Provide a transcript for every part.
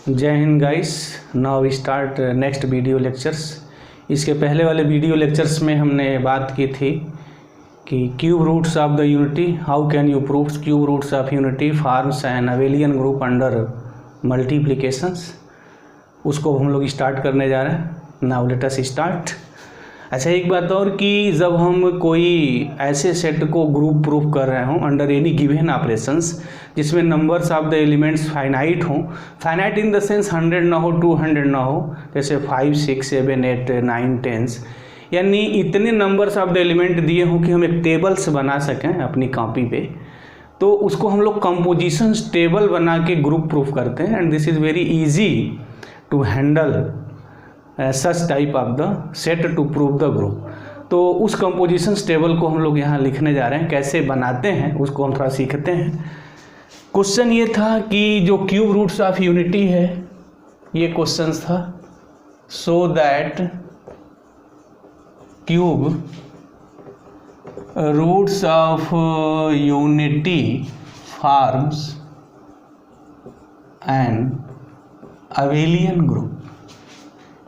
जय Hind guys. Now we start next video lectures. इसके पहले वाले वीडियो लेक्चर्स में हमने बात की थी कि cube roots of the unity, how can you prove cube roots of unity forms an abelian group under multiplications. उसको हम लोग स्टार्ट करने जा रहे हैं। Now let us start. अच्छा, एक बात और कि जब हम कोई ऐसे सेट को ग्रुप प्रूफ कर रहे हों अंडर एनी गिवन ऑपरेशंस जिसमें numbers of the elements finite हों, फाइनाइट इन द सेंस 100 ना हो, 200 ना हो, जैसे 5, 6, 7, 8, 9, 10, यानी इतने नंबर्स ऑफ द एलिमेंट दिए हों कि हम एक टेबल्स बना सकें अपनी कॉपी पे, तो उसको हम लोग कंपोजिशंस टेबल बना के ग्रुप प्रूफ करते हैं। And this is very easy to handle such type of the set to prove the group. तो उस कंपोजिशंस टेबल को हम लोग यहाँ लिखने जा रहे हैं। कैसे बनाते हैं उसको हम थोड़ा सीखते हैं। क्वेश्चन ये था कि जो क्यूब रूट्स ऑफ यूनिटी है, ये क्वेश्चन था, so that cube roots of unity forms an abelian group.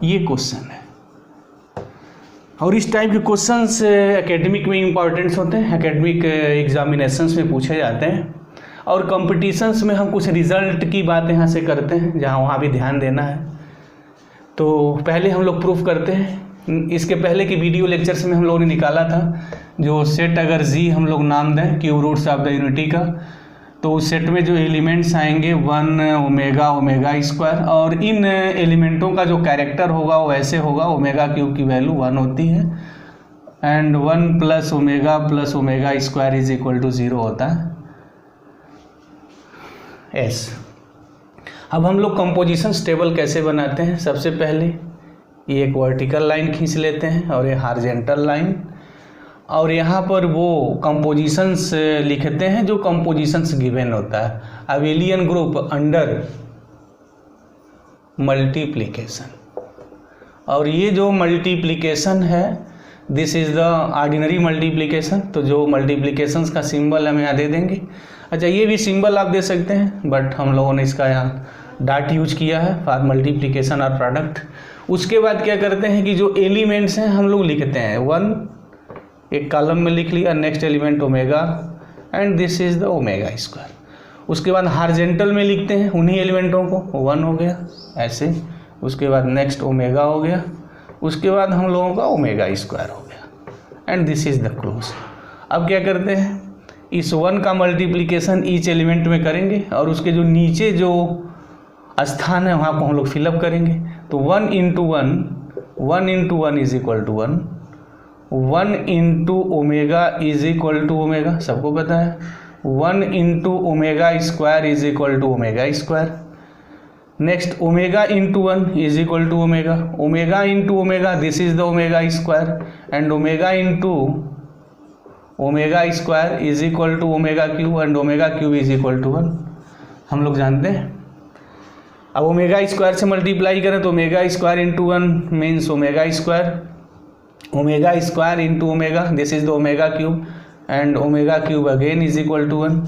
ये क्वेश्चन है और इस टाइप के क्वेश्चंस एकेडमिक में इम्पॉर्टेंट्स होते हैं, एकेडमिक एग्जामिनेशंस में पूछे जाते हैं और कंपटीशंस में हम कुछ रिजल्ट की बात यहाँ से करते हैं जहाँ वहाँ भी ध्यान देना है। तो पहले हम लोग प्रूफ करते हैं। इसके पहले की वीडियो लेक्चर्स में हम लोगों ने निकाला था जो सेट अगर जी हम लोग नाम दें cube roots of the unity का, तो उस सेट में जो एलिमेंट्स आएंगे 1 ओमेगा ओमेगा स्क्वायर, और इन एलिमेंटों का जो कैरेक्टर होगा वो ऐसे होगा, ओमेगा क्यूब की वैल्यू 1 होती है and 1 plus omega square is equal to 0 होता है एस। अब हम लोग कंपोजिशंस टेबल कैसे बनाते हैं। सबसे पहले ये एक वर्टिकल लाइन खींच लेते हैं और ये हॉरिजॉन्टल लाइन, और यहाँ पर वो कंपोजिशंस लिखते हैं जो कंपोजिशंस गिवन होता है। अबेलियन ग्रुप अंडर मल्टीप्लिकेशन, और ये जो मल्टीप्लिकेशन है this is the ordinary multiplication. तो जो मल्टीप्लिकेशंस का सिंबल हम यहाँ दे देंगे। अच्छा, ये भी सिंबल आप दे सकते हैं बट हम लोगों ने इसका यहाँ डॉट यूज किया है फॉर मल्टीप्लिकेशन और प्रोडक्ट। उसके बाद क्या करते हैं कि जो एलिमेंट्स हैं हम लोग लिखते हैं 1, एक कॉलम में लिख लिया, next element omega and this is the omega square. उसके बाद हॉरिजॉन्टल में लिखते हैं उन्हीं एलिमेंटों को, 1 हो गया ऐसे, उसके बाद नेक्स्ट ओमेगा हो गया, उसके बाद हम लोगों का ओमेगा स्क्वायर हो गया and this is the close. अब क्या करते हैं, इस 1 का मल्टीप्लिकेशन ईच एलिमेंट में करेंगे और उसके जो नीचे जो स्थान है वहाँ को हम लोग फिलअप करेंगे। तो 1 into 1 is equal to 1, 1 into omega is equal to omega, सबको पता है, 1 into omega square is equal to omega square. Next omega into 1 is equal to omega, omega into omega this is the omega square and omega into omega square is equal to omega cube and omega cube is equal to 1। हम लोग जानते हैं। अब omega square से multiply करें तो omega square into 1 means omega square into omega this is the omega cube and omega cube again is equal to 1।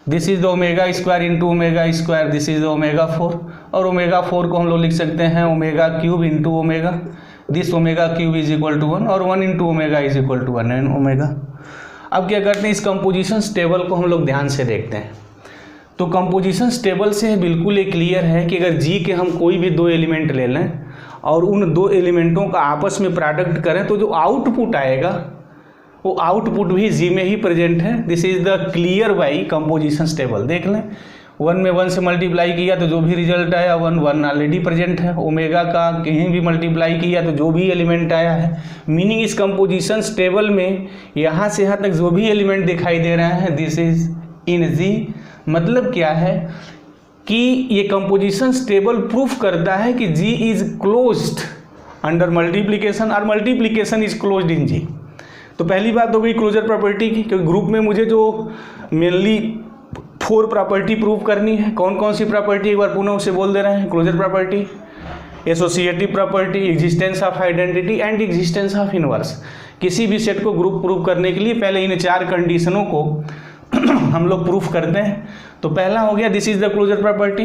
This is the omega square into omega square this is the omega 4, और omega 4 को हम लोग लिख सकते हैं omega cube into omega, this omega cube is equal to 1 और 1 into omega is equal to 1 and omega. अब क्या करते हैं, इस कंपोजिशंस टेबल को हम लोग ध्यान से देखते हैं। तो कंपोजिशंस टेबल से बिल्कुल ये क्लियर है कि अगर जी के हम कोई भी 2 एलिमेंट ले लें और उन 2 एलिमेंटों का आपस में प्रोडक्ट करें तो जो आउटपुट आएगा वो आउटपुट भी जी में ही प्रेजेंट है। This is the clear by compositions table. देख लें 1 में 1 से मल्टीप्लाई किया तो जो भी रिजल्ट आया 1 ऑलरेडी प्रेजेंट है। ओमेगा का कहीं भी मल्टीप्लाई किया तो जो भी एलिमेंट आया है, मीनिंग इस कंपोजिशंस टेबल में यहाँ से यहाँ तक जो भी एलिमेंट दिखाई दे रहे हैं दिस इज इन जी। मतलब क्या है कि ये कंपोजिशंस टेबल प्रूफ करता है कि जी इज क्लोज्ड अंडर मल्टीप्लिकेशन और मल्टीप्लिकेशन इज क्लोज्ड इन जी। तो पहली बात हो गई क्लोजर प्रॉपर्टी की, क्योंकि ग्रुप में मुझे जो मेनली 4 प्रॉपर्टी प्रूव करनी है। कौन कौन सी प्रॉपर्टी, एक बार पुनः उसे बोल दे रहे हैं। Closure property, associative property, existence of identity and existence of inverse. किसी भी सेट को ग्रुप प्रूव करने के लिए पहले इन 4 कंडीशनों को हम लोग प्रूफ करते हैं। तो पहला हो गया this is the closure property.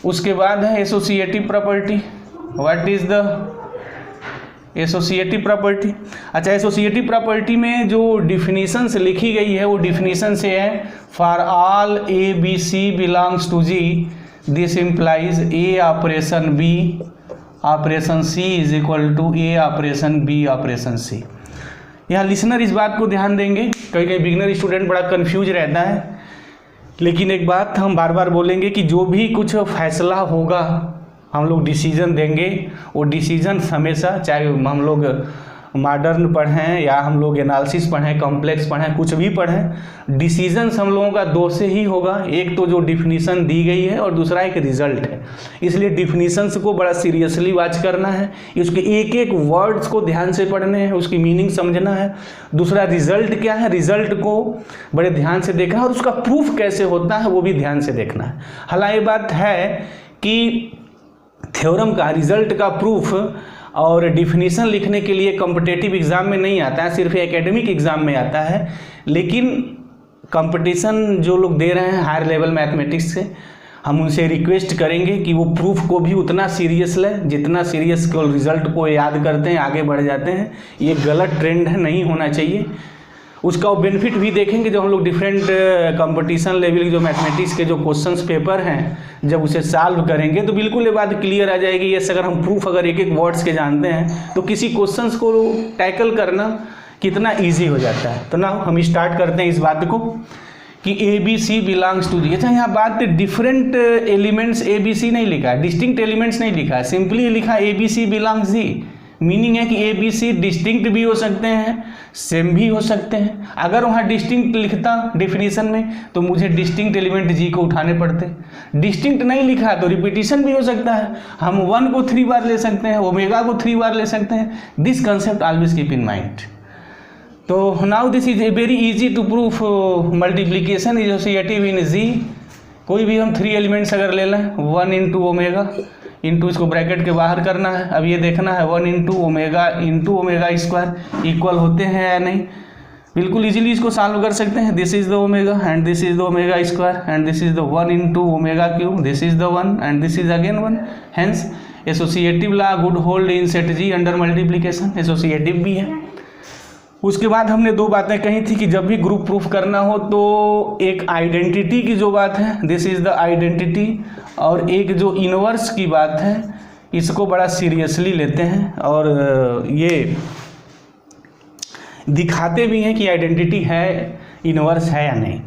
उसके बाद है associative property. What is the associative property? अच्छा, एसोसिएटिव प्रॉपर्टी में जो डिफिनीशन से लिखी गई है वो डिफिनीशन से है for all A B C belongs to G this implies A operation B operation C is equal to A operation B operation C. यहाँ लिसनर इस बात को ध्यान देंगे, कई कई बिगिनर स्टूडेंट बड़ा कंफ्यूज रहता है, लेकिन एक बात हम बार बार बोलेंगे कि जो भी कुछ फैसला होगा हम लोग डिसीजन देंगे, वो डिसीजन हमेशा, चाहे हम लोग मॉडर्न पढ़ें या हम लोग एनालिसिस पढ़ें, कॉम्प्लेक्स पढ़ें, कुछ भी पढ़ें, डिसीजंस हम लोगों का दो से ही होगा। एक तो जो डिफिनीशन दी गई है और दूसरा एक रिजल्ट है। इसलिए डिफिनीशंस को बड़ा सीरियसली वॉच करना है, उसके एक एक वर्ड्स को ध्यान से पढ़ने हैं, उसकी मीनिंग समझना है। दूसरा रिजल्ट क्या है, रिजल्ट को बड़े ध्यान से देखना है, और उसका प्रूफ कैसे होता है वो भी ध्यान से देखना है। हालांकि ये बात है कि थ्योरम का, रिजल्ट का प्रूफ और डिफिनीशन लिखने के लिए कॉम्पिटिटिव एग्ज़ाम में नहीं आता है, सिर्फ एकेडमिक एग्ज़ाम में आता है। लेकिन कंपटीशन जो लोग दे रहे हैं हायर लेवल मैथमेटिक्स से, हम उनसे रिक्वेस्ट करेंगे कि वो प्रूफ को भी उतना सीरियस लें जितना सीरियस केवल रिजल्ट को याद करते हैं, आगे बढ़ जाते हैं। ये गलत ट्रेंड है, नहीं होना चाहिए। उसका वो बेनिफिट भी देखेंगे जब हम लोग डिफरेंट कंपटीशन लेवल के जो मैथमेटिक्स के जो क्वेश्चंस पेपर हैं, जब उसे सॉल्व करेंगे तो बिल्कुल ये बात क्लियर आ जाएगी। ये अगर हम प्रूफ अगर एक एक वर्ड्स के जानते हैं तो किसी क्वेश्चंस को टैकल करना कितना ईजी हो जाता है। तो ना हम स्टार्ट करते हैं इस बात को कि A B C belongs to G. अच्छा, यहाँ बात different elements A B C नहीं लिखा है, डिस्टिंक्ट एलिमेंट्स नहीं लिखा है, सिंपली लिखा A B C belongs G. Meaning है कि ए बी सी डिस्टिंक्ट भी हो सकते हैं, सेम भी हो सकते हैं। अगर वहाँ डिस्टिंक्ट लिखता डिफिनीशन में तो मुझे डिस्टिंक्ट एलिमेंट जी को उठाने पड़ते। डिस्टिंक्ट नहीं लिखा तो रिपीटिशन भी हो सकता है, हम 1 को 3 बार ले सकते हैं, ओमेगा को 3 बार ले सकते हैं। This concept always keep in mind. तो now this is a very easy to proof multiplication associative in G. कोई भी हम 3 एलिमेंट्स अगर ले लें, 1 इंटू ओमेगा इंटू इसको ब्रैकेट के बाहर करना है। अब ये देखना है 1 इंटू ओमेगा स्क्वायर इक्वल होते हैं या नहीं। बिल्कुल इजीली इसको सॉल्व कर सकते हैं। This is the omega and this is the omega square and this is the 1 into omega cube, this is the 1 and this is again 1। Hence associative law good hold in set G under multiplication, associative भी है। उसके बाद हमने 2 बातें कही थी कि जब भी ग्रुप प्रूफ करना हो तो एक आइडेंटिटी की जो बात है, दिस इज द आइडेंटिटी, और एक जो इनवर्स की बात है इसको बड़ा सीरियसली लेते हैं और ये दिखाते भी हैं कि आइडेंटिटी है, इनवर्स है या नहीं।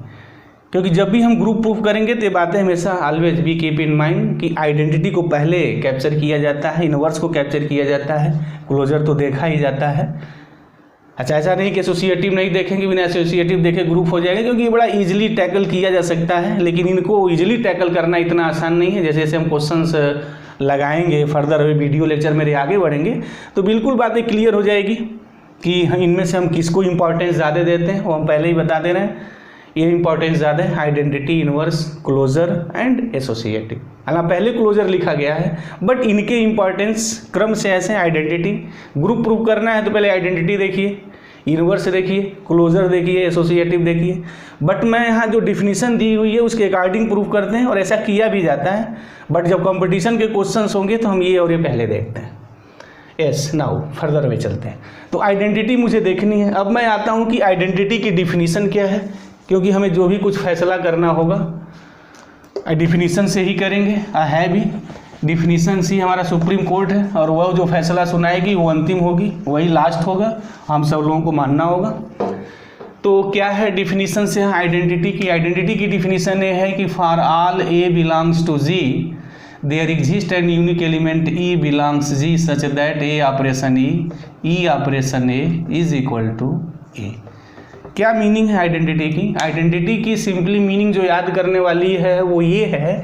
क्योंकि जब भी हम ग्रुप प्रूफ करेंगे तो ये बातें हमेशा always be keep in mind कि आइडेंटिटी को पहले कैप्चर किया जाता है, इनवर्स को कैप्चर किया जाता है, क्लोजर तो देखा ही जाता है। अच्छा, ऐसा नहीं कि एसोसिएटिव नहीं देखेंगे, बिना एसोसिएटिव देखे ग्रुप हो जाएगा, क्योंकि ये बड़ा इजीली टैकल किया जा सकता है। लेकिन इनको इजीली टैकल करना इतना आसान नहीं है। जैसे जैसे हम क्वेश्चंस लगाएंगे, फर्दर वीडियो लेक्चर मेरे आगे बढ़ेंगे तो बिल्कुल बातें क्लियर हो जाएगी कि इनमें से हम किसको इंपॉर्टेंस ज़्यादा देते हैं। वो हम पहले ही बता दे रहे हैं, ये इंपॉर्टेंस ज़्यादा है identity, inverse, closer and associative. हालांकि पहले क्लोजर लिखा गया है बट इनके इंपॉर्टेंस क्रम से ऐसे आइडेंटिटी। ग्रुप प्रूफ करना है तो पहले आइडेंटिटी देखिए, इनवर्स देखिए, क्लोजर देखिए, एसोसिएटिव देखिए। बट मैं यहाँ जो डिफिनीशन दी हुई है उसके अकॉर्डिंग प्रूफ करते हैं और ऐसा किया भी जाता है। बट जब कंपटीशन के क्वेश्चंस होंगे तो हम ये और ये पहले देखते हैं। यस, नाउ फर्दर में चलते हैं। तो आइडेंटिटी मुझे देखनी है। अब मैं आता हूँ कि आइडेंटिटी की डिफिनीशन क्या है, क्योंकि हमें जो भी कुछ फैसला करना होगा डिफिनीशन से ही करेंगे। है भी डिफिनीशन से हमारा सुप्रीम कोर्ट है और वह जो फैसला सुनाएगी वो अंतिम होगी, वही लास्ट होगा, हम सब लोगों को मानना होगा। तो क्या है डिफिनीशन से आइडेंटिटी की? आइडेंटिटी की डिफिनीशन ये है कि for all A belongs to G there exist an unique element E belongs G such that A operation E operation A is equal to A. क्या मीनिंग है आइडेंटिटी की? Identity की simply meaning जो याद करने वाली है वो ये है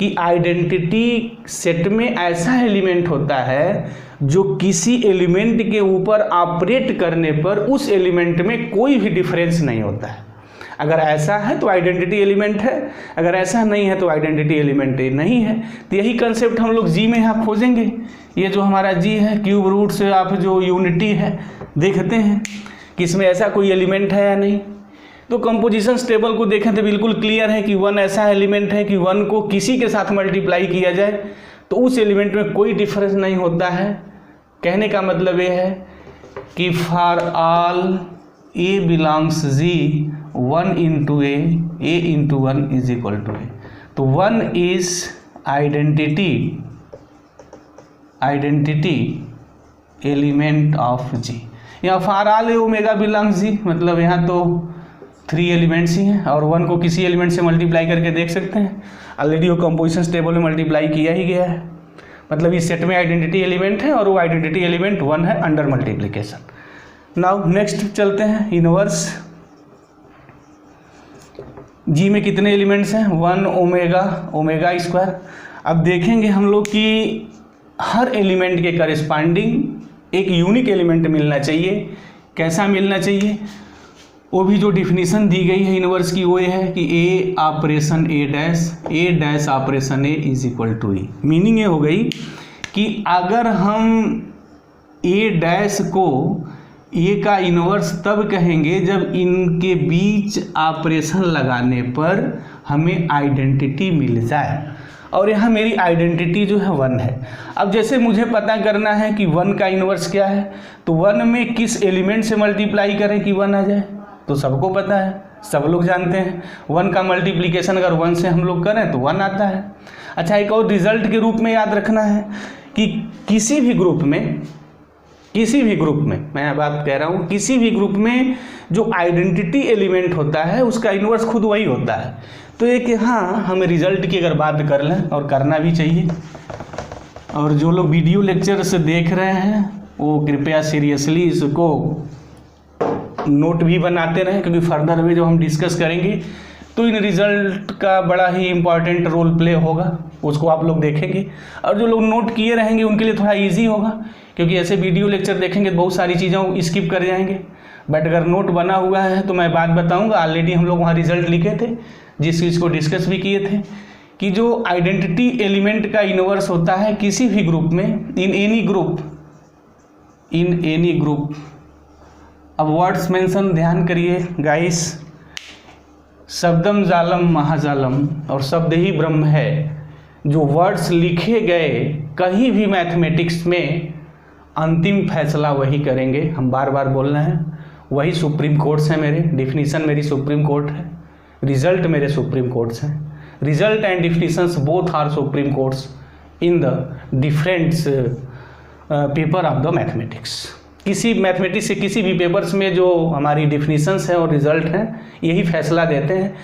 कि आइडेंटिटी सेट में ऐसा एलिमेंट होता है जो किसी एलिमेंट के ऊपर ऑपरेट करने पर उस एलिमेंट में कोई भी डिफरेंस नहीं होता है। अगर ऐसा है तो आइडेंटिटी एलिमेंट है, अगर ऐसा नहीं है तो आइडेंटिटी एलिमेंट नहीं है। तो यही कंसेप्ट हम लोग जी में यहाँ खोजेंगे। ये जो हमारा जी है, क्यूब रूट से आप जो यूनिटी है देखते हैं कि इसमें ऐसा कोई एलिमेंट है या नहीं। तो कंपोजिशन टेबल को देखें तो बिल्कुल क्लियर है कि 1 ऐसा एलिमेंट है कि 1 को किसी के साथ मल्टीप्लाई किया जाए तो उस एलिमेंट में कोई डिफरेंस नहीं होता है। कहने का मतलब ये है कि for all A belongs G 1 into A into 1 is equal to A. तो 1 is identity element of G. यहाँ for all A omega belongs G मतलब यहाँ तो 3 एलिमेंट्स ही हैं और 1 को किसी एलिमेंट से मल्टीप्लाई करके देख सकते हैं। ऑलरेडी वो कंपोजिशन टेबल में मल्टीप्लाई किया ही गया है, मतलब इस सेट में आइडेंटिटी एलिमेंट है और वो आइडेंटिटी एलिमेंट 1 है अंडर मल्टीप्लिकेशन। नाउ नेक्स्ट चलते हैं इनवर्स। जी में कितने एलिमेंट्स हैं? 1 ओमेगा स्क्वायर। अब देखेंगे हम लोग कि हर एलिमेंट के करेस्पॉन्डिंग एक यूनिक एलिमेंट मिलना चाहिए। कैसा मिलना चाहिए? वो भी जो डिफिनीशन दी गई है इनवर्स की वो ये है कि A operation A dash operation A is equal to E. Meaning ये हो गई कि अगर हम ए डैश को ए का इनवर्स तब कहेंगे जब इनके बीच ऑपरेशन लगाने पर हमें आइडेंटिटी मिल जाए, और यहाँ मेरी आइडेंटिटी जो है 1 है। अब जैसे मुझे पता करना है कि 1 का इनवर्स क्या है, तो 1 में किस एलिमेंट से मल्टीप्लाई करें कि 1 आ जाए, तो सबको पता है, सब लोग जानते हैं 1 का मल्टीप्लिकेशन अगर 1 से हम लोग करें तो 1 आता है। अच्छा, एक और रिजल्ट के रूप में याद रखना है कि किसी भी ग्रुप में मैं अब बात कह रहा हूँ, किसी भी ग्रुप में जो आइडेंटिटी एलिमेंट होता है उसका इनवर्स खुद वही होता है। तो एक हाँ हमें रिजल्ट की अगर बात कर लें, और करना भी चाहिए, और जो लोग वीडियो लेक्चर से देख रहे हैं वो कृपया सीरियसली इसको नोट भी बनाते रहें, क्योंकि फर्दर में जो हम डिस्कस करेंगे तो इन रिजल्ट का बड़ा ही इम्पॉर्टेंट रोल प्ले होगा, उसको आप लोग देखेंगे। और जो लोग नोट किए रहेंगे उनके लिए थोड़ा इजी होगा, क्योंकि ऐसे वीडियो लेक्चर देखेंगे तो बहुत सारी चीज़ें स्किप कर जाएंगे। बट अगर नोट बना हुआ है तो मैं बात बताऊंगा, ऑलरेडी हम लोग वहाँ रिजल्ट लिखे थे, जिस चीज़ को डिस्कस भी किए थे कि जो आइडेंटिटी एलिमेंट का इनवर्स होता है किसी भी ग्रुप में, इन एनी ग्रुप। अब वर्ड्स मेंशन ध्यान करिए गाइस, शब्दम जालम महाजालम और शब्द ही ब्रह्म है। जो वर्ड्स लिखे गए कहीं भी मैथमेटिक्स में अंतिम फैसला वही करेंगे, हम बार बार बोल रहे हैं, वही सुप्रीम कोर्ट्स हैं मेरे, डिफिनीशन मेरी सुप्रीम कोर्ट है, रिजल्ट मेरे सुप्रीम कोर्ट्स हैं। Result and definitions both are supreme courts in the different paper of the mathematics. किसी मैथमेटिक्स से किसी भी पेपर्स में जो हमारी डिफिनीशंस हैं और रिजल्ट हैं यही फैसला देते हैं,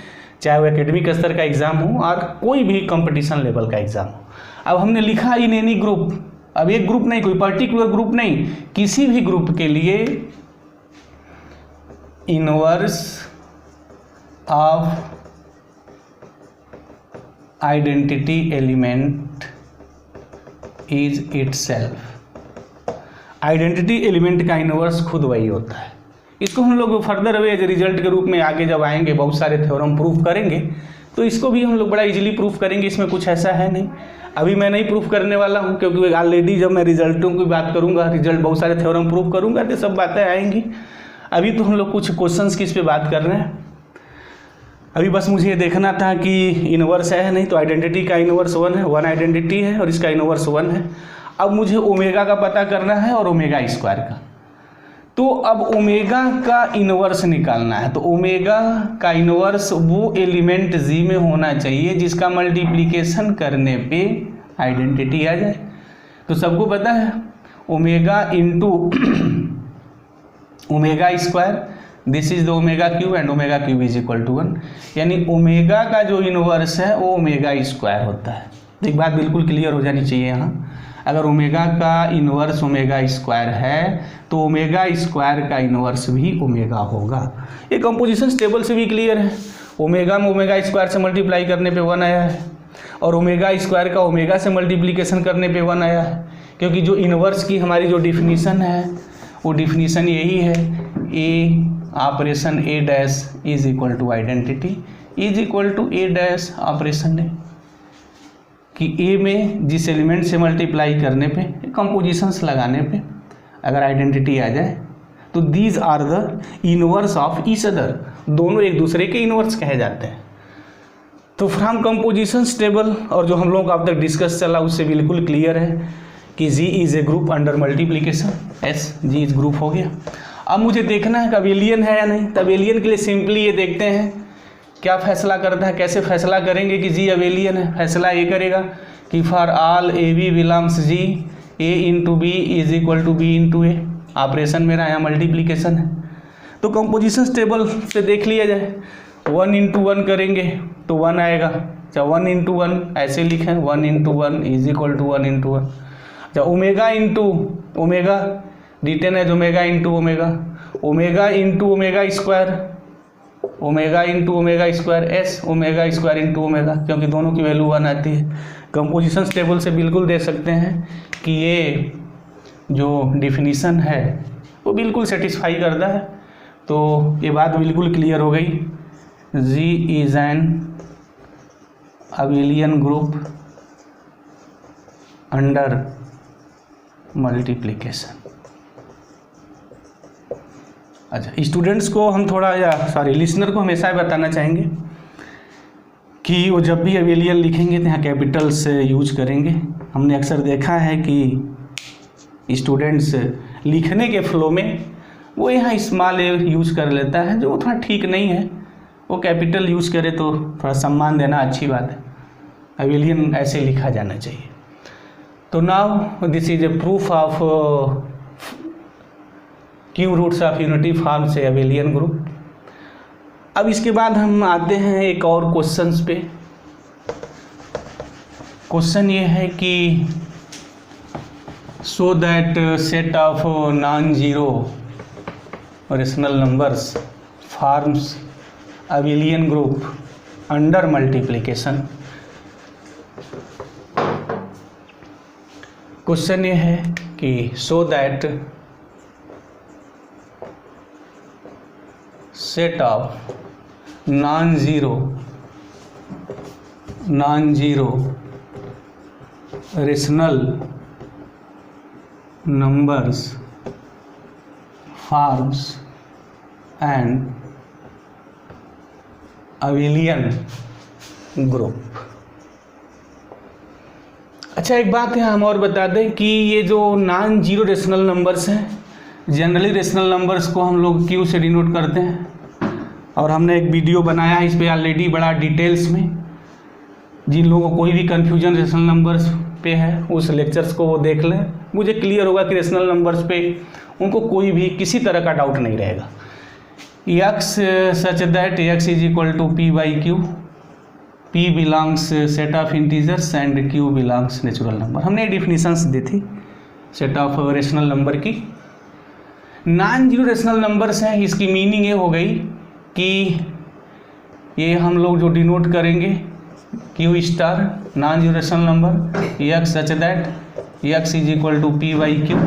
चाहे वो एकेडमिक स्तर का एग्ज़ाम हो और कोई भी कंपटीशन लेवल का एग्ज़ाम हो। अब हमने लिखा इन एनी ग्रुप, अब एक ग्रुप नहीं, कोई पर्टिकुलर ग्रुप नहीं, किसी भी ग्रुप के लिए inverse of identity element is itself. Identity element का इनवर्स खुद वही होता है। इसको हम लोग फर्दर वे रिजल्ट के रूप में आगे जब आएंगे बहुत सारे थ्योरम प्रूफ करेंगे तो इसको भी हम लोग बड़ा इजीली प्रूफ करेंगे, इसमें कुछ ऐसा है नहीं। अभी मैं नहीं प्रूफ करने वाला हूँ, क्योंकि ऑलरेडी जब मैं रिजल्टों की बात करूँगा, रिजल्ट बहुत सारे थ्योरम प्रूफ करूँगा तो सब बातें आएंगी। अभी तो हम लोग कुछ क्वेश्चंस की इस पर बात कर रहे हैं। अभी बस मुझे ये देखना था कि इनवर्स है नहीं, तो आइडेंटिटी का इनवर्स 1 है, 1 आइडेंटिटी है और इसका इनवर्स 1 है। अब मुझे ओमेगा का पता करना है और ओमेगा स्क्वायर का, तो अब ओमेगा का इनवर्स निकालना है। तो ओमेगा का इनवर्स वो एलिमेंट जी में होना चाहिए जिसका मल्टीप्लिकेशन करने पे आइडेंटिटी आ जाए। तो सबको पता है omega into omega square, this is the omega cube and omega cube is equal to 1, यानी ओमेगा का जो इनवर्स है वो ओमेगा स्क्वायर होता है। तो एक बात बिल्कुल क्लियर हो जानी चाहिए यहाँ, अगर ओमेगा का इनवर्स ओमेगा स्क्वायर है तो ओमेगा स्क्वायर का इनवर्स भी ओमेगा होगा। ये कंपोजिशन टेबल से भी क्लियर है। ओमेगा में ओमेगा स्क्वायर से मल्टीप्लाई करने पे 1 आया है और ओमेगा स्क्वायर का ओमेगा से मल्टीप्लिकेशन करने पे 1 आया है, क्योंकि जो इनवर्स की हमारी जो डिफिनीशन है वो डिफिनीशन यही है, A operation A dash is equal to identity is equal to A dash operation A, कि ए में जिस एलिमेंट से मल्टीप्लाई करने पे कंपोजिशंस लगाने पे अगर आइडेंटिटी आ जाए तो these are the inverse of each other. दोनों एक दूसरे के इनवर्स कहे जाते हैं। तो फ्रॉम कंपोजिशन टेबल और जो हम लोगों का अब तक डिस्कस चला उससे बिल्कुल क्लियर है कि G is a group under multiplication, S G is group हो गया। अब मुझे देखना है कि अबेलियन है या नहीं। तब अबेलियन के लिए सिंपली ये देखते हैं क्या फैसला करता है, कैसे फैसला करेंगे कि G अबेलियन है। फैसला ये करेगा कि for all AB belongs G, A into B is equal to B into A. Operation मेरा यहाँ मल्टीप्लिकेशन है, तो कंपोजिशन टेबल से देख लिया जाए। 1 इंटू 1 करेंगे तो 1 आएगा। अच्छा 1 इंटू 1 ऐसे लिखें, 1 into 1 is equal to 1 into 1। अच्छा ओमेगा इंटू ओमेगा, डिटेन है omega into omega, omega into omega square, omega into omega square एस, ओमेगा स्क्वायर इंटू ओमेगा, क्योंकि दोनों की वैल्यू 1 आती है। कंपोजिशन टेबल से बिल्कुल देख सकते हैं कि ये जो डिफिनीसन है वो बिल्कुल सेटिस्फाई करता है। तो ये बात बिल्कुल क्लियर हो गई। G is an abelian group under multiplication. अच्छा स्टूडेंट्स को हम थोड़ा, या सॉरी लिसनर को हमेशा ही बताना चाहेंगे कि वो जब भी अबेलियन लिखेंगे तो यहाँ कैपिटल्स यूज करेंगे। हमने अक्सर देखा है कि स्टूडेंट्स लिखने के फ्लो में वो यहाँ स्मॉल यूज कर लेता है, जो थोड़ा ठीक नहीं है। वो कैपिटल यूज करे तो थोड़ा सम्मान देना अच्छी बात है। अबेलियन ऐसे लिखा जाना चाहिए। तो now this is a proof of cube roots of unity form से अबेलियन ग्रुप। अब इसके बाद हम आते हैं एक और क्वेश्चंस पे। क्वेश्चन ये है कि so that set of non zero rational numbers forms abelian group under multiplication. Question ये है कि so that set of non zero rational numbers forms and abelian group. अच्छा एक बात है हम और बता दें कि ये जो नॉन जीरो रेशनल नंबर्स हैं, जनरली रेशनल नंबर्स को हम लोग क्यू से डिनोट करते हैं, और हमने एक वीडियो बनाया है इस पर ऑलरेडी बड़ा डिटेल्स में। जिन लोगों को कोई भी कन्फ्यूजन रेशनल नंबर्स पे है उस लेक्चर्स को वो देख लें, मुझे क्लियर होगा कि रेशनल नंबर्स पे उनको कोई भी किसी तरह का डाउट नहीं रहेगा। x such that x is equal to p by Q, p belongs set of integers and q belongs natural number. हमने डिफिनीशंस दी थी सेट ऑफ रेशनल नंबर की। नॉन जीरो रेशनल नंबर्स हैं, इसकी मीनिंग ये हो गई कि ये हम लोग जो डिनोट करेंगे q star non zero rational number, x such that x is equal to p by Q.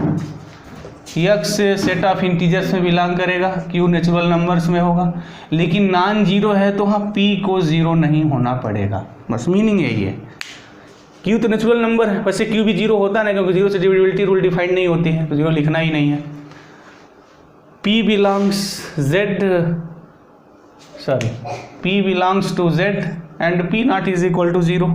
x set of integers में बिलोंग करेगा, q नेचुरल नंबर्स में होगा, लेकिन नॉन जीरो है तो हाँ p को जीरो नहीं होना पड़ेगा। बस मीनिंग यही है। q तो नेचुरल नंबर है, वैसे q भी जीरो होता है ना, क्योंकि जीरो से डिविजिबिलिटी रूल डिफाइंड नहीं होती है, तो जीरो लिखना ही नहीं है। p belongs to z and p not is equal to zero.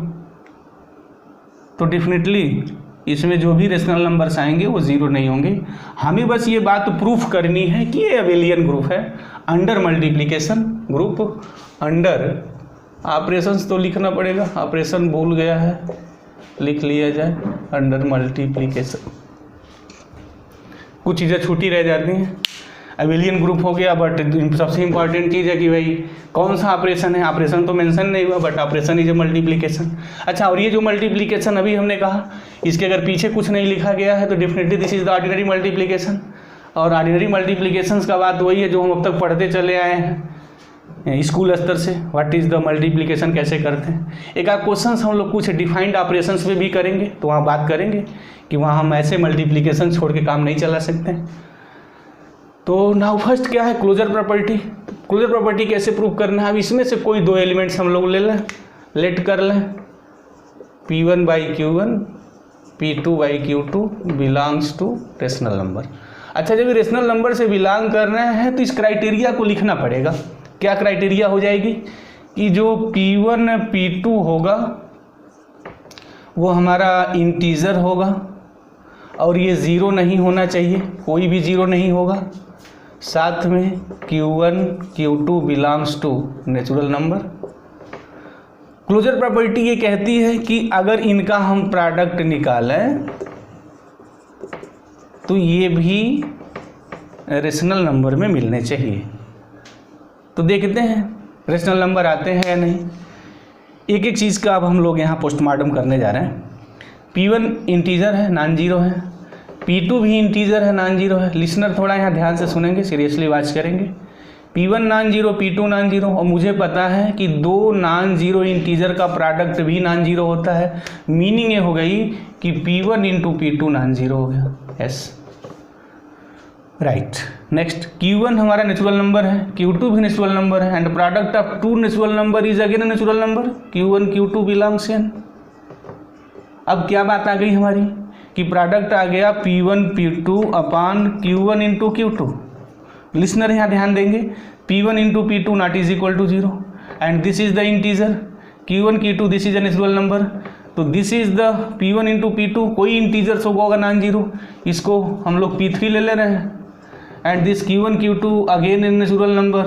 तो डेफिनेटली इसमें जो भी रेशनल नंबर्स आएंगे वो जीरो नहीं होंगे। हमें बस ये बात प्रूफ करनी है कि ये अबेलियन ग्रुप है under multiplication group. Under operations तो लिखना पड़ेगा, ऑपरेशन भूल गया है, लिख लिया जाए अंडर मल्टीप्लिकेशन। कुछ चीज़ें छूटी रह जाती हैं। अबेलियन ग्रुप हो गया, बट सबसे इंपॉर्टेंट चीज़ है कि भाई कौन सा ऑपरेशन है। ऑपरेशन तो मेंशन नहीं हुआ, but operation is a multiplication. अच्छा, और ये जो मल्टीप्लिकेशन अभी हमने कहा, इसके अगर पीछे कुछ नहीं लिखा गया है तो definitely this is the ordinary multiplication. और ऑर्डिनरी मल्टीप्लिकेशंस का बात वही है जो हम अब तक पढ़ते चले आए हैं स्कूल स्तर से, व्हाट इज़ द मल्टीप्लिकेशन, कैसे करते हैं। एक आध क्वेश्चन हम लोग कुछ डिफाइंड ऑपरेशंस पे भी करेंगे, तो वहाँ बात करेंगे कि वहाँ हम ऐसे मल्टीप्लिकेशन छोड़ के काम नहीं चला सकते। तो नाउ फर्स्ट क्या है, क्लोजर प्रॉपर्टी। क्लोजर प्रॉपर्टी कैसे प्रूव करना है। अब इसमें से कोई दो एलिमेंट्स हम लोग ले लें, लेट कर लें p1 by q1 p2 by q2 belongs to rational number. अच्छा, जब ये रेशनल नंबर से बिलोंग कर रहे हैं तो इस क्राइटेरिया को लिखना पड़ेगा। क्या क्राइटेरिया हो जाएगी कि जो P1 P2 होगा वो हमारा इंटीजर होगा और ये ज़ीरो नहीं होना चाहिए, कोई भी ज़ीरो नहीं होगा। साथ में Q1 Q2 belongs to natural number. Closure property ये कहती है कि अगर इनका हम प्रोडक्ट निकालें तो ये भी रेशनल नंबर में मिलने चाहिए। तो देखते हैं रेशनल नंबर आते हैं या नहीं। एक एक चीज़ का अब हम लोग यहाँ पोस्टमार्टम करने जा रहे हैं। P1 इंटीजर है, नॉन जीरो है। P2 भी इंटीजर है, नॉन जीरो है। लिसनर थोड़ा यहाँ ध्यान से सुनेंगे, सीरियसली वाच करेंगे। P1 non zero, P2 non zero, और मुझे पता है कि दो नॉन जीरो इंटीजर का प्रोडक्ट भी नॉन जीरो होता है। मीनिंग ये हो गई कि P1 into P2 non zero हो गया। Yes, right. नेक्स्ट, Q1 हमारा नेचुरल नंबर है, Q2 भी नेचुरल नंबर है, and product of two natural number is again natural number. Q1 Q2 belongs in. अब क्या बात आ गई हमारी कि प्रोडक्ट आ गया P1 P2 अपान Q1 इंटू Q2। लिसनर यहाँ ध्यान देंगे, P1 into P2 not is equal to zero, and this is the integer Q1 Q2, this is a natural number. तो this is the P1 into P2, कोई integer होगा non zero, इसको हम लोग P3 ले ले रहे हैं। And this Q1 Q2 again in natural number,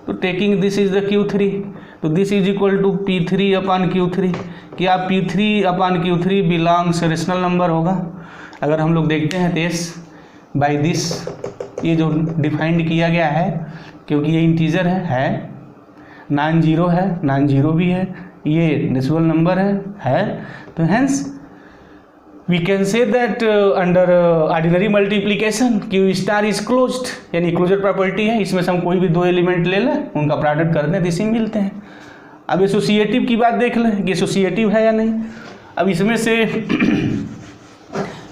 तो taking this is the Q3, तो this is equal to P3 upon Q3। क्या P3 upon Q3 belongs rational number होगा? अगर हम लोग देखते हैं दिस बाय दिस, ये जो डिफाइंड किया गया है, क्योंकि ये इंटीजर है, नॉन जीरो है, नॉन जीरो भी है, ये नेचुरल नंबर है, तो hence we can say that under ordinary multiplication Q star is closed, यानी क्लोजर प्रॉपर्टी है। इसमें से हम कोई भी दो एलिमेंट ले लें, उनका प्रोडक्ट कर दें, इसी में मिलते हैं। अब एसोसिएटिव की बात देख लें कि एसोसिएटिव है या नहीं। अब इसमें से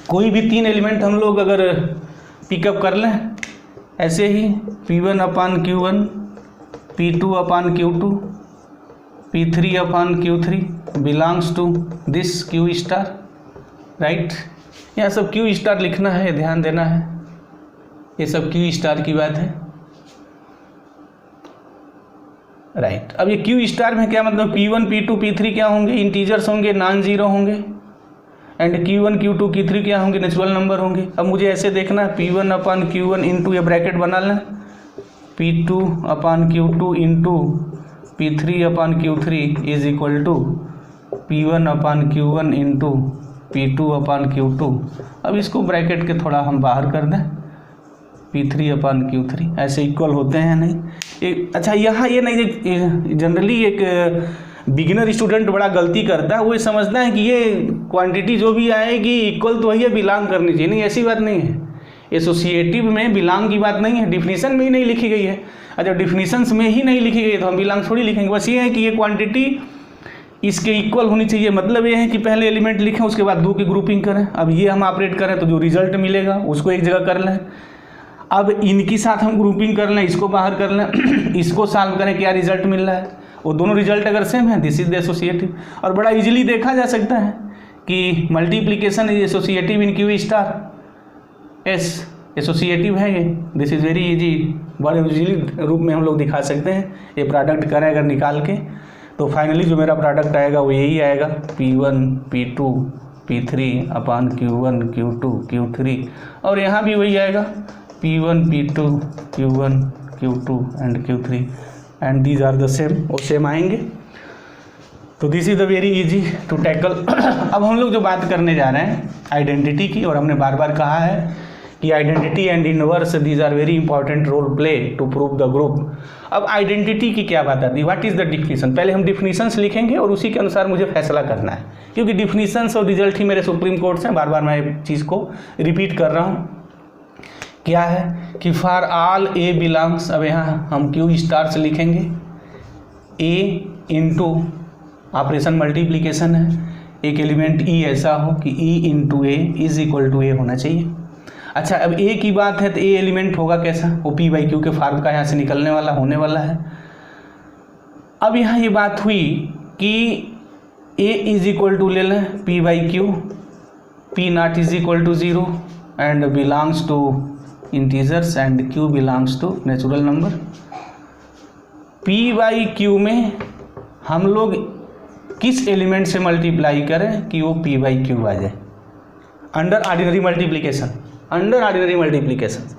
कोई भी तीन एलिमेंट हम लोग अगर पिकअप कर लें ऐसे ही, P1 upon Q1, P2 upon Q2, P3 upon Q3 belongs to this Q star, right. यहाँ सब Q स्टार लिखना है, ध्यान देना है, ये सब Q स्टार की बात है, राइट। अब ये Q स्टार में क्या मतलब, P1 P2 P3 क्या होंगे, इंटीजर्स होंगे, नॉन जीरो होंगे, एंड Q1 Q2 Q3 क्या होंगे, नेचुरल नंबर होंगे। अब मुझे ऐसे देखना है, P1 अपान Q1 इंटू, ये ब्रैकेट बना लें, P2 upon Q2 into P3 upon Q3 is equal to P1 upon Q1 into P2 upon Q2। अब इसको ब्रैकेट के थोड़ा हम बाहर कर दें, P3 अपान Q3, ऐसे इक्वल होते हैं नहीं। अच्छा, यहाँ ये नहीं, जनरली एक बिगिनर स्टूडेंट बड़ा गलती करता है, वो ये समझता है कि ये क्वांटिटी जो भी आएगी इक्वल तो वही बिलोंग करनी चाहिए। नहीं, ऐसी बात नहीं है। एसोसिएटिव में बिलोंग की बात नहीं है, डिफिनीशन में ही नहीं लिखी गई है। अच्छा, डिफिनीशंस में ही नहीं लिखी गई तो हम बिलोंग थोड़ी लिखेंगे। बस ये है कि ये क्वांटिटी इसके इक्वल होनी चाहिए। मतलब ये है कि पहले एलिमेंट लिखें, उसके बाद दो की ग्रुपिंग करें। अब ये हम ऑपरेट करें तो जो रिजल्ट मिलेगा उसको एक जगह कर लें। अब इनके साथ हम ग्रुपिंग कर लें, इसको बाहर कर लें, इसको सॉल्व करें, क्या रिजल्ट मिल रहा है। वो दोनों रिजल्ट अगर सेम है, दिस इज द एसोसिएटिव। और बड़ा इजीली देखा जा सकता है कि multiplication is associative in Q star, S associative है ये, दिस इज़ वेरी इजी। बड़े इजीली रूप में हम लोग दिखा सकते हैं। ये प्रोडक्ट करें अगर निकाल के, तो फाइनली जो मेरा प्रोडक्ट आएगा वो यही आएगा, P1 P2 P3 अपान Q1 Q2 Q3, और यहाँ भी वही आएगा, P1 P2 Q1 Q2 and Q3, and these are the same, वो सेम आएंगे। तो this is the very easy to tackle. अब हम लोग जो बात करने जा रहे हैं आइडेंटिटी की, और हमने बार बार कहा है कि identity and inverse these are very important role play to prove the group. अब आइडेंटिटी की क्या बात आती है, व्हाट इज़ द डिफिनीशन। पहले हम डिफिनीशंस लिखेंगे और उसी के अनुसार मुझे फैसला करना है, क्योंकि डिफिनीशंस और रिजल्ट ही मेरे सुप्रीम कोर्ट से, बार बार मैं चीज़ को रिपीट कर रहा हूँ। क्या है कि फॉर ऑल ए बिलोंग्स, अब यहाँ हम Q स्टार से लिखेंगे, ए इंटू ऑपरेशन मल्टीप्लीकेशन है, एक एलिमेंट E ऐसा हो कि E into A is equal to A होना चाहिए। अच्छा, अब ए की बात है तो ए एलिमेंट होगा कैसा, वो P/Q के फॉर्म का यहाँ से निकलने वाला होने वाला है। अब यहाँ ये बात हुई कि ए इज इक्वल टू ले लें P/Q, P not is equal to 0 and belongs to integers and Q belongs to natural number. P by Q में हम लोग किस एलिमेंट से मल्टीप्लाई करें कि वो पी बाई क्यू आ जाए, under ordinary multiplication, under ordinary multiplication.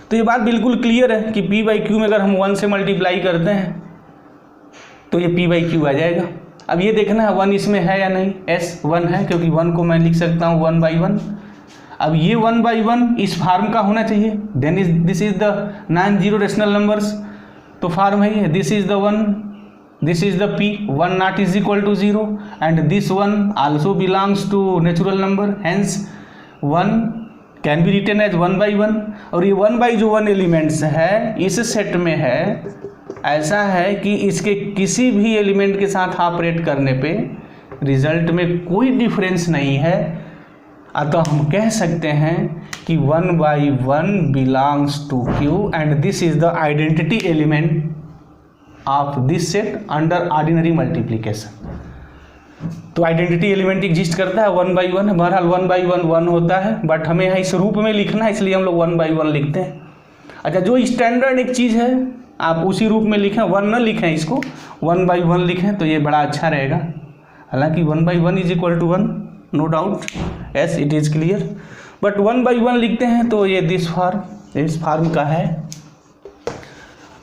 तो ये बात बिल्कुल क्लियर है कि पी बाई क्यू में अगर हम 1 से मल्टीप्लाई करते हैं तो ये पी बाई क्यू आ जाएगा। अब ये देखना है 1 इसमें है या नहीं, एस 1 है, क्योंकि 1 को मैं लिख सकता हूँ 1 बाई 1। अब ये 1 बाई 1 इस फार्म का होना चाहिए, then this is the non zero rational numbers, तो फार्म है ये, this is the 1, this is the p, 1 not is equal to 0 and this one also belongs to natural number, hence 1 can be written as 1 by 1। और ये 1 by जो 1 elements है इस set में है, ऐसा है कि इसके किसी भी एलिमेंट के साथ ऑपरेट करने पे रिजल्ट में कोई डिफरेंस नहीं है, अतः हम कह सकते हैं कि 1 by 1 belongs to Q and this is the identity element of this set under ordinary multiplication. तो आइडेंटिटी एलिमेंट एग्जिस्ट करता है 1 बाई 1, बहरहाल 1 बाई 1 1 होता है, बट हमें यहाँ इस रूप में लिखना है इसलिए हम लोग 1 बाई 1 लिखते हैं। अच्छा, जो स्टैंडर्ड एक चीज़ है आप उसी रूप में लिखें, 1 न लिखें, इसको 1 बाई 1 लिखें तो ये बड़ा अच्छा रहेगा। हालांकि 1 by 1 is equal to 1, no doubt, as it is clear, but 1 by 1 लिखते हैं तो ये दिस फॉर्म, इस फॉर्म का है।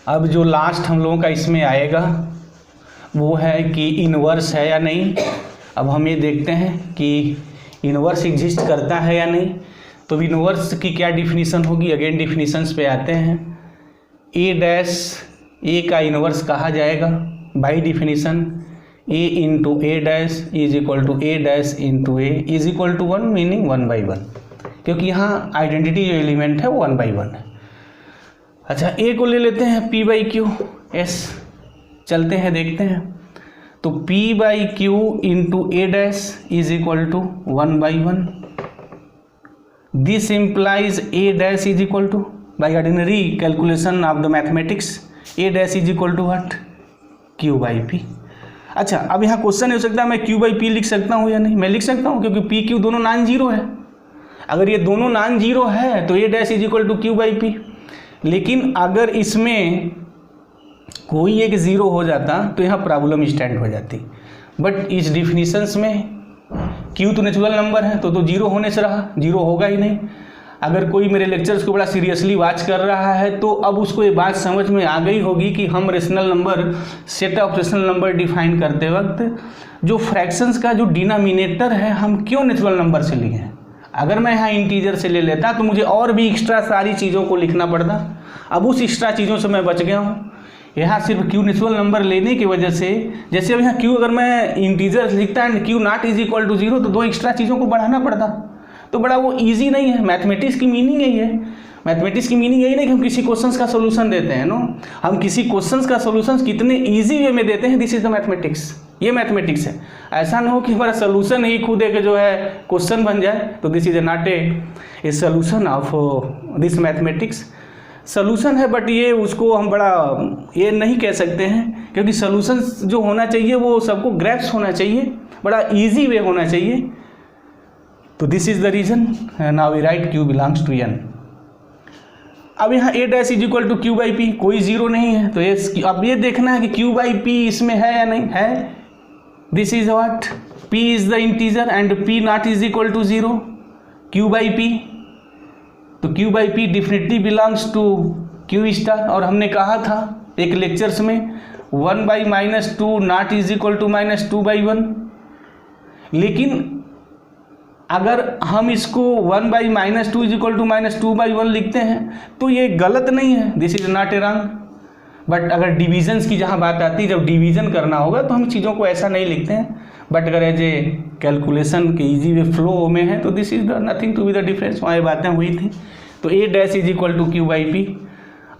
अब जो लास्ट हम लोगों का इसमें आएगा वो है कि इन्वर्स है या नहीं। अब हम ये देखते हैं कि इन्वर्स एग्जिस्ट करता है या नहीं। तो इन्वर्स की क्या डिफिनीसन होगी, अगेन डिफिनीशंस पे आते हैं। ए डैश ए का इन्वर्स कहा जाएगा by definition, A into A dash is equal to A dash into A is equal to 1, meaning 1 by 1, क्योंकि यहाँ आइडेंटिटी जो एलिमेंट है वो 1 बाई 1 है। अच्छा, ए को ले लेते हैं पी बाई क्यू, एस चलते हैं देखते हैं। तो P by Q into A dash is equal to 1 by 1, this implies A dash is equal to, by ordinary calculation of the mathematics, A dash is equal to what, Q by P. अच्छा, अब यहाँ question हो सकता है मैं Q by P लिख सकता हूँ या नहीं, मैं लिख सकता हूँ क्योंकि पी क्यू दोनों नॉन जीरो है। अगर ये दोनों नॉन जीरो है तो A dash is equal to Q by P, लेकिन अगर इसमें कोई एक ज़ीरो हो जाता तो यहाँ प्रॉब्लम स्टैंड हो जाती। बट इस डिफिनीशंस में क्यू तो नेचुरल नंबर है तो जीरो होने से रहा, जीरो होगा ही नहीं। अगर कोई मेरे लेक्चर्स को बड़ा सीरियसली वॉच कर रहा है तो अब उसको ये बात समझ में आ गई होगी कि हम rational number, set of rational number define करते वक्त जो फ्रैक्शंस का जो डिनोमिनेटर है हम क्यों नेचुरल नंबर से लिए हैं। अगर मैं यहाँ इंटीजर से ले लेता तो मुझे और भी एक्स्ट्रा सारी चीज़ों को लिखना पड़ता, अब उस एक्स्ट्रा चीज़ों से मैं बच गया हूँ। यहाँ सिर्फ क्यू नेचुरल नंबर लेने की वजह से, जैसे अब यहाँ क्यू अगर मैं इंटीजर लिखता and Q not is equal to 0 तो 2 एक्स्ट्रा चीज़ों को बढ़ाना पड़ता, तो बड़ा वो ईजी नहीं है। मैथमेटिक्स की मीनिंग यही है, मैथमेटिक्स की मीनिंग यही नहीं कि हम किसी क्वेश्चंस का सोल्यूशन देते हैं, नो, हम किसी क्वेश्चंस का सोल्यूशन कितने ईजी वे में देते हैं, दिस इज द मैथमेटिक्स, ये मैथमेटिक्स है। ऐसा ना हो कि हमारा सोल्यूशन ही खुद एक जो है क्वेश्चन बन जाए, तो this is not a solution of this mathematics. Solution है बट ये उसको हम बड़ा ये नहीं कह सकते हैं, क्योंकि सोल्यूशन जो होना चाहिए वो सबको ग्रैप्स होना चाहिए, बड़ा ईजी वे होना चाहिए। तो this is the reason, now we write Q belongs to N. अब यहाँ A dash is equal to Q by P, कोई जीरो नहीं है, तो ये अब ये देखना है कि क्यू बाई पी इसमें है या नहीं है। This is what, P is the integer and P not is equal to 0, Q by P, तो Q by P definitely belongs to Q star. और हमने कहा था एक लेक्चर्स में 1 by -2 not is equal to -2 by 1, लेकिन अगर हम इसको 1 by -2 is equal to -2 by 1 लिखते हैं तो ये गलत नहीं है, this is not a wrong. But अगर डिविजन्स की जहाँ बात आती है, जब डिवीजन करना होगा तो हम चीज़ों को ऐसा नहीं लिखते हैं, बट अगर एज ए कैलकुलेशन के इजी वे फ्लो में है तो this is the nothing to be the difference, वहाँ ये बातें हुई थी। तो A dash is equal to Q by P.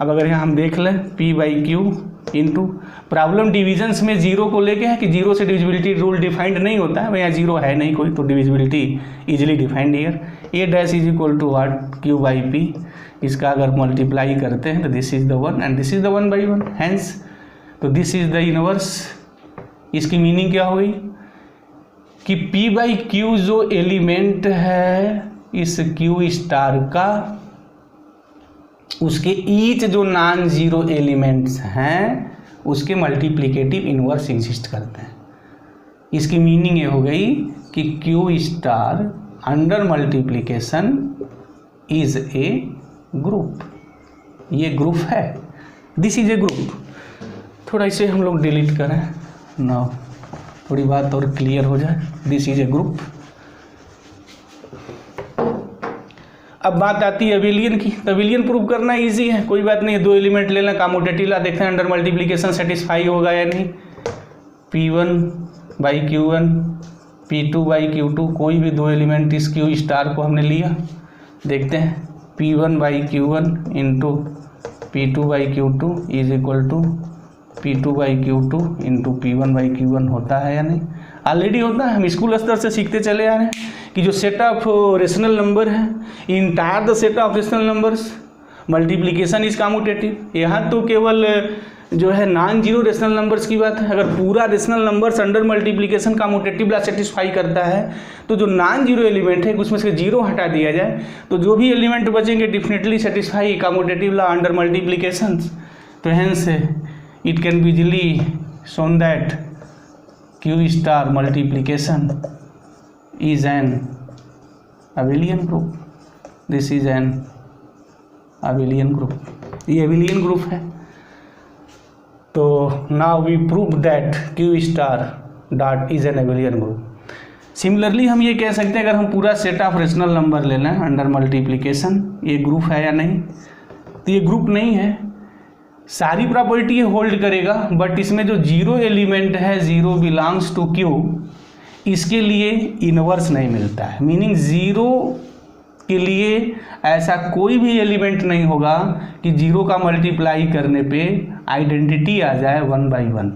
अब अगर यहाँ हम देख लें P by Q into, problem divisions में जीरो को लेके है कि जीरो से डिविजिबिलिटी रूल डिफाइंड नहीं होता है, यहाँ जीरो है नहीं कोई, तो divisibility easily defined here. A dash is equal to what, Q by p, इसका अगर मल्टीप्लाई करते हैं तो this is the 1 and this is the 1 by 1, hence तो दिस इज द इनवर्स। इसकी मीनिंग क्या हुई कि पी बाई क्यू जो एलिमेंट है इस क्यू स्टार का, उसके ईच जो नॉन जीरो एलिमेंट्स हैं उसके मल्टीप्लिकेटिव इनवर्स एग्जिस्ट करते हैं। इसकी मीनिंग ये हो गई कि Q star under multiplication is a group, ये ग्रुप है, दिस इज ए ग्रुप। थोड़ा इसे हम लोग डिलीट करें ना, थोड़ी बात और क्लियर हो जाए। This is A group. अब बात आती है अबिलियन की। तो अबिलियन प्रूव करना इजी है, कोई बात नहीं, 2 एलिमेंट लेना, कम्यूटेटिव ला, देखते हैं अंडर मल्टीप्लिकेशन सेटिस्फाई होगा या नहीं। P1/Q1 P2/Q2, कोई भी 2 एलिमेंट इस क्यू स्टार को हमने लिया, देखते हैं P1/Q1 into P2/Q2 is equal to P2/Q2 into P1/Q1 होता है या नहीं। ऑलरेडी होता है, हम स्कूल स्तर से सीखते चले आ रहे हैं कि जो सेट ऑफ रेशनल नंबर है, entire the set of rational numbers multiplication is commutative. यहाँ तो केवल जो है नॉन जीरो रेशनल नंबर्स की बात है। अगर पूरा rational numbers under multiplication commutative law satisfy करता है तो जो नॉन जीरो एलिमेंट है उसमें से जीरो हटा दिया जाए तो जो भी एलिमेंट बचेंगे डेफिनेटली सेटिस्फाई कम्यूटेटिव ला अंडर मल्टीप्लिकेशन। तो hence it can be easily shown that Q star multiplication is an abelian group. This is an abelian group. ये abelian group है। तो now we prove that Q star dot is an abelian group. Similarly हम ये कह सकते हैं अगर हम पूरा सेट ऑफ रेशनल नंबर ले लें अंडर मल्टीप्लिकेशन, ये ग्रुप है या नहीं। तो ये ग्रुप नहीं है, सारी प्रॉपर्टी होल्ड करेगा, बट इसमें जो जीरो एलिमेंट है, जीरो बिलोंग्स टू क्यू, इसके लिए इनवर्स नहीं मिलता है। मीनिंग जीरो के लिए ऐसा कोई भी एलिमेंट नहीं होगा कि जीरो का मल्टीप्लाई करने पे आइडेंटिटी आ जाए 1/1।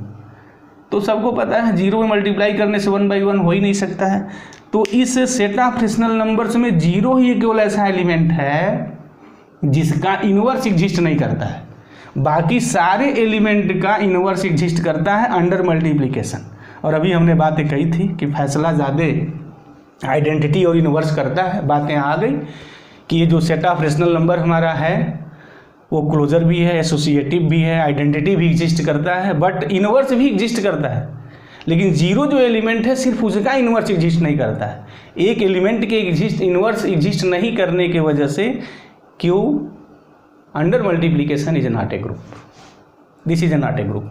तो सबको पता है जीरो में मल्टीप्लाई करने से 1/1 हो ही नहीं सकता है। तो इस सेट ऑफ रेशनल नंबर्स में जीरो ही केवल ऐसा एलिमेंट है जिसका इनवर्स एग्जिस्ट नहीं करता है, बाकी सारे एलिमेंट का इनवर्स एग्जिस्ट करता है अंडर मल्टीप्लिकेशन। और अभी हमने बातें कही थी कि फैसला ज़्यादा आइडेंटिटी और इनवर्स करता है। बातें आ गई कि ये जो सेट ऑफ रेशनल नंबर हमारा है वो क्लोजर भी है, एसोसिएटिव भी है, आइडेंटिटी भी एग्जिस्ट करता है, बट इनवर्स भी एग्जिस्ट करता है। लेकिन जीरो जो एलिमेंट है सिर्फ उसका इनवर्स एग्जिस्ट नहीं करता है। एक एलिमेंट के इनवर्स एग्जिस्ट नहीं करने की वजह से Q under multiplication is not a group, this is not a group.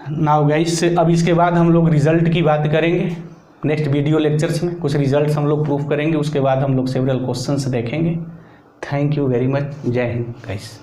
Now guys, अब इसके बाद हम लोग रिजल्ट की बात करेंगे नेक्स्ट वीडियो लेक्चर्स में। कुछ रिजल्ट्स हम लोग प्रूफ करेंगे, उसके बाद हम लोग सेवरल क्वेश्चंस देखेंगे। Thank you very much. जय हिंद गाइस।